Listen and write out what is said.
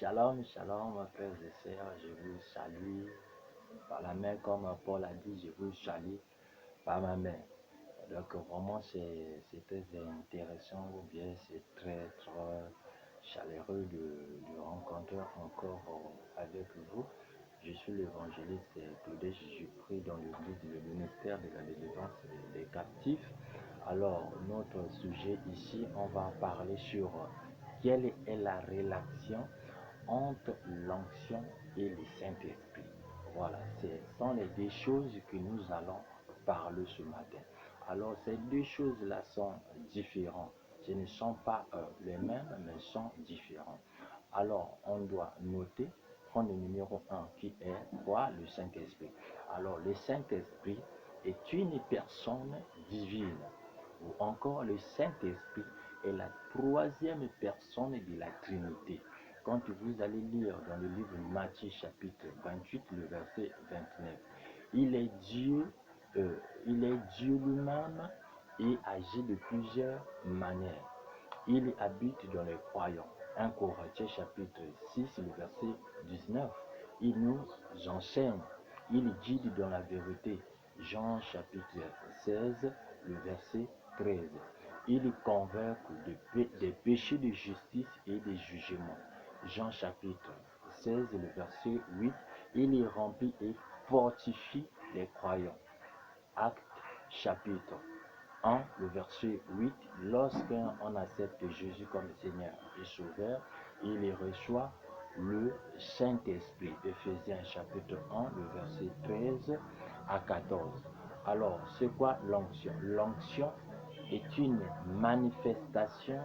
Shalom, shalom, frères et sœurs, je vous salue par la main, comme Paul a dit, je vous salue par ma main. Donc vraiment c'est très intéressant, ou bien c'est très chaleureux de rencontrer encore avec vous. Je suis l'évangéliste Claude, je prie dans l'église, le ministère de la délivrance des captifs. Alors notre sujet ici, on va parler sur quelle est la relation entre l'onction et le Saint-Esprit. Voilà, ce sont les deux choses que nous allons parler ce matin. Alors, ces deux choses-là sont différentes. Ce ne sont pas les mêmes, mais sont différents. Alors, on doit noter, prendre le numéro 1 qui est quoi? Le Saint-Esprit. Alors, le Saint-Esprit est une personne divine, ou encore le Saint-Esprit est la troisième personne de la Trinité. Quand vous allez lire dans le livre de Matthieu chapitre 28, le verset 29, il est Dieu, lui-même et agit de plusieurs manières. Il habite dans les croyants. 1 Corinthiens chapitre 6, le verset 19. Il nous enseigne, il guide dans la vérité. Jean chapitre 16, le verset 13. Il convainc des péchés de justice et des jugements. Jean chapitre 16, le verset 8. Il y remplit et fortifie les croyants. Actes chapitre 1, le verset 8, lorsqu'on accepte Jésus comme Seigneur et Sauveur, il y reçoit le Saint-Esprit. Éphésiens chapitre 1, le verset 13 à 14. Alors, c'est quoi l'onction? L'onction est une manifestation